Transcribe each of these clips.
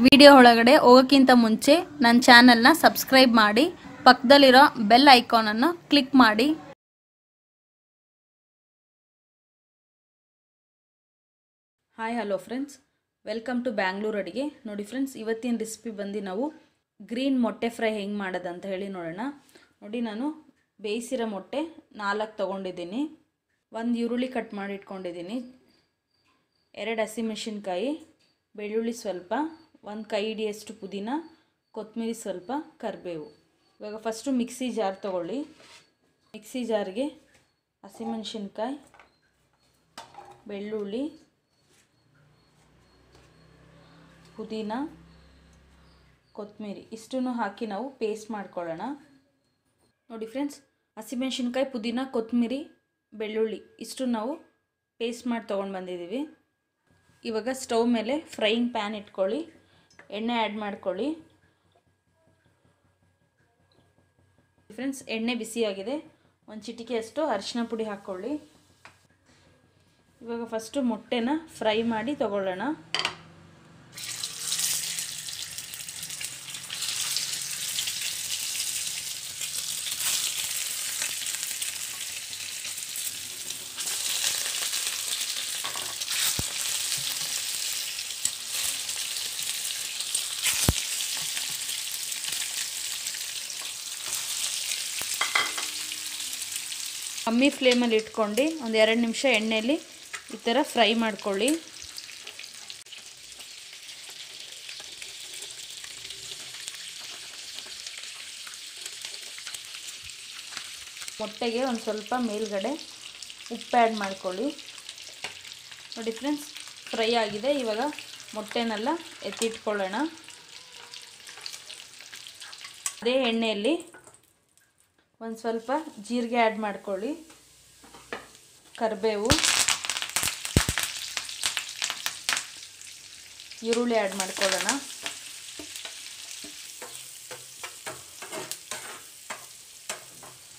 Video ಒಳಗಡೆ ಹೋಗೋಕ್ಕಿಂತ ಮುಂಚೆ ನನ್ನ ಚಾನೆಲ್ನ ಸಬ್ಸ್ಕ್ರೈಬ್ ಮಾಡಿ ಪಕ್ಕದಲ್ಲಿರೋ ಬೆಲ್ ಐಕಾನನ್ನು ಕ್ಲಿಕ್ ಮಾಡಿ. Hi hello friends, welcome to Bangalore ಅಡಿಗೆ. ನೋಡಿ ಫ್ರೆಂಡ್ಸ್, ಇವತ್ತಿನ ರೆಸಿಪಿ ಬಂದು ನಾವು ಗ್ರೀನ್ ಮೊಟ್ಟೆ ಫ್ರೈ ಹೆಂಗೆ ಮಾಡೋದಂತ ಹೇಳಿ ನೋಡೋಣ. ನೋಡಿ, ನಾನು ಬೇಯಿಸಿರೋ ಮೊಟ್ಟೆ 4 ತೊಗೊಂಡಿದ್ದೀನಿ, 1 ಈರುಳ್ಳಿ ಕಟ್ ಮಾಡಿ ಇಟ್ಕೊಂಡಿದ್ದೀನಿ, 2 ಹಸಿಮೆಣಸಿನ್ಕಾಯಿ, ಬೆಳ್ಳುಳ್ಳಿ ಸ್ವಲ್ಪ, 1 ಕೈ ಹಿಡಿಯಷ್ಟು ಪುದೀನ, ಕೊತ್ತಂಬರಿ ಸ್ವಲ್ಪ, ಕರಿಬೇವು. ಇವಾಗ ಫಸ್ಟು ಮಿಕ್ಸಿ ಜಾರ್ ತೊಗೊಳ್ಳಿ. ಮಿಕ್ಸಿ ಜಾರ್ಗೆ ಹಸಿಮೆಣಸಿನ್ಕಾಯಿ, ಬೆಳ್ಳುಳ್ಳಿ, ಪುದೀನ, ಕೊತ್ತಂಬರಿ ಇಷ್ಟನ್ನು ಹಾಕಿ ನಾವು ಪೇಸ್ಟ್ ಮಾಡ್ಕೊಳ್ಳೋಣ. ನೋಡಿ ಫ್ರೆಂಡ್ಸ್, ಹಸಿಮೆಣಸಿನ್ಕಾಯಿ, ಪುದೀನ, ಕೊತ್ತಂಬರಿ, ಬೆಳ್ಳುಳ್ಳಿ ಇಷ್ಟು ನಾವು ಪೇಸ್ಟ್ ಮಾಡಿ ತೊಗೊಂಡು ಬಂದಿದ್ದೀವಿ. ಇವಾಗ ಸ್ಟವ್ ಮೇಲೆ ಫ್ರೈಯಿಂಗ್ ಪ್ಯಾನ್ ಇಟ್ಕೊಳ್ಳಿ, ಎಣ್ಣೆ ಆ್ಯಡ್ ಮಾಡ್ಕೊಳ್ಳಿ. ಫ್ರೆಂಡ್ಸ್, ಎಣ್ಣೆ ಬಿಸಿಯಾಗಿದೆ, 1 ಚಿಟಿಕೆಯಷ್ಟು ಅರಿಶಿನ ಪುಡಿ ಹಾಕ್ಕೊಳ್ಳಿ. ಇವಾಗ ಫಸ್ಟು ಮೊಟ್ಟೆನ ಫ್ರೈ ಮಾಡಿ ತಗೊಳ್ಳೋಣ. ಕಮ್ಮಿ ಫ್ಲೇಮಲ್ಲಿ ಇಟ್ಕೊಂಡು 1-2 ನಿಮಿಷ ಎಣ್ಣೆಯಲ್ಲಿ ಈ ಥರ ಫ್ರೈ ಮಾಡ್ಕೊಳ್ಳಿ. ಮೊಟ್ಟೆಗೆ ಒಂದು ಸ್ವಲ್ಪ ಮೇಲ್ಗಡೆ ಉಪ್ಪು ಆ್ಯಡ್ ಮಾಡ್ಕೊಳ್ಳಿ. ನೋಡಿ ಫ್ರೆಂಡ್ಸ್, ಫ್ರೈ ಆಗಿದೆ. ಇವಾಗ ಮೊಟ್ಟೆನೆಲ್ಲ ಎತ್ತಿಟ್ಕೊಳ್ಳೋಣ. ಅದೇ ಎಣ್ಣೆಯಲ್ಲಿ ಒಂದು ಸ್ವಲ್ಪ ಜೀರಿಗೆ ಆ್ಯಡ್ ಮಾಡ್ಕೊಳ್ಳಿ, ಕರಿಬೇವು, ಈರುಳ್ಳಿ ಆ್ಯಡ್ ಮಾಡ್ಕೊಳ್ಳೋಣ.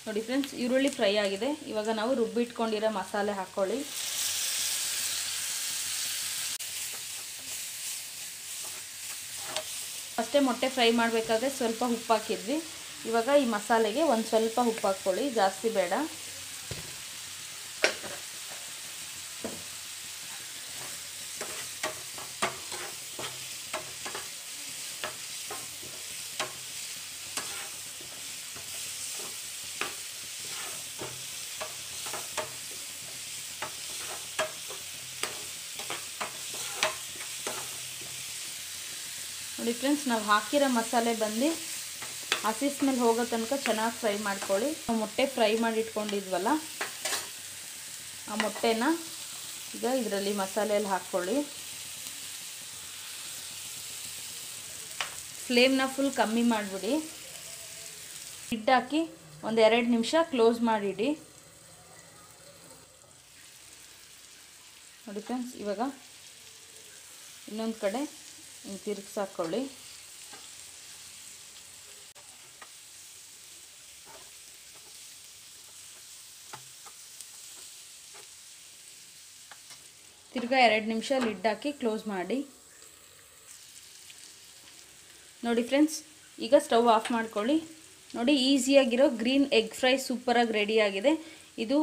ನೋಡಿ ಫ್ರೆಂಡ್ಸ್, ಈರುಳ್ಳಿ ಫ್ರೈ ಆಗಿದೆ. ಇವಾಗ ನಾವು ರುಬ್ಬಿಟ್ಕೊಂಡಿರೋ ಮಸಾಲೆ ಹಾಕ್ಕೊಳ್ಳಿ. ಫಸ್ಟೇ ಮೊಟ್ಟೆ ಫ್ರೈ ಮಾಡಬೇಕಾದ್ರೆ ಸ್ವಲ್ಪ ಉಪ್ಪು ಹಾಕಿದ್ವಿ. ಇವಾಗ ಈ ಮಸಾಲೆಗೆ ಒಂದು ಸ್ವಲ್ಪ ಉಪ್ಪು ಹಾಕ್ಕೊಳ್ಳಿ, ಜಾಸ್ತಿ ಬೇಡ. ನೋಡಿ ಫ್ರೆಂಡ್ಸ್, ನಾವು ಹಾಕಿರೋ ಮಸಾಲೆ ಬಂದು ಹಸಿ ಸ್ಮೆಲ್ ಹೋಗೋ ತನಕ ಚೆನ್ನಾಗಿ ಫ್ರೈ ಮಾಡ್ಕೊಳ್ಳಿ. ನಾವು ಮೊಟ್ಟೆ ಫ್ರೈ ಮಾಡಿ ಇಟ್ಕೊಂಡಿದ್ವಲ್ಲ, ಆ ಮೊಟ್ಟೆನ ಈಗ ಇದರಲ್ಲಿ ಮಸಾಲೆಯಲ್ಲಿ ಹಾಕ್ಕೊಳ್ಳಿ. ಫ್ಲೇಮ್ನ ಫುಲ್ ಕಮ್ಮಿ ಮಾಡಿಬಿಡಿ. ಹಿಟ್ಟು ಹಾಕಿ 1-2 ನಿಮಿಷ ಕ್ಲೋಸ್ ಮಾಡಿಡಿ. ನೋಡಿ ಫ್ರೆಂಡ್ಸ್, ಇವಾಗ ಇನ್ನೊಂದು ಕಡೆ ತಿರುಗಿಸಾಕೊಳ್ಳಿ. ತಿರ್ಗಾ 2 ನಿಮಿಷ ಲಿಡ್ ಹಾಕಿ ಕ್ಲೋಸ್ ಮಾಡಿ. ನೋಡಿ ಫ್ರೆಂಡ್ಸ್, ಈಗ ಸ್ಟವ್ ಆಫ್ ಮಾಡ್ಕೊಳ್ಳಿ. ನೋಡಿ, ಈಸಿಯಾಗಿರೋ ಗ್ರೀನ್ ಎಗ್ ಫ್ರೈ ಸೂಪರಾಗಿ ರೆಡಿಯಾಗಿದೆ. ಇದು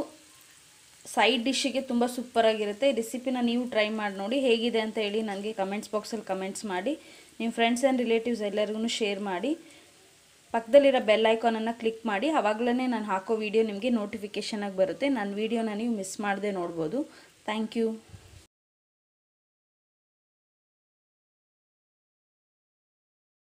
ಸೈಡ್ ಡಿಶ್ಶಿಗೆ ತುಂಬ ಸೂಪರಾಗಿರುತ್ತೆ. ಈ ರೆಸಿಪಿನ ನೀವು ಟ್ರೈ ಮಾಡಿ ನೋಡಿ, ಹೇಗಿದೆ ಅಂತ ಹೇಳಿ ನನಗೆ ಕಮೆಂಟ್ಸ್ ಬಾಕ್ಸಲ್ಲಿ ಕಮೆಂಟ್ಸ್ ಮಾಡಿ. ನಿಮ್ಮ ಫ್ರೆಂಡ್ಸ್ ಆ್ಯಂಡ್ ರಿಲೇಟಿವ್ಸ್ ಎಲ್ಲರಿಗೂ ಶೇರ್ ಮಾಡಿ. ಪಕ್ಕದಲ್ಲಿರೋ ಬೆಲ್ ಐಕಾನನ್ನು ಕ್ಲಿಕ್ ಮಾಡಿ. ಆವಾಗಲೇ ನಾನು ಹಾಕೋ ವಿಡಿಯೋ ನಿಮಗೆ ನೋಟಿಫಿಕೇಷನಾಗಿ ಬರುತ್ತೆ. ನನ್ನ ವಿಡಿಯೋನ ನೀವು ಮಿಸ್ ಮಾಡದೆ ನೋಡ್ಬೋದು. Thank you.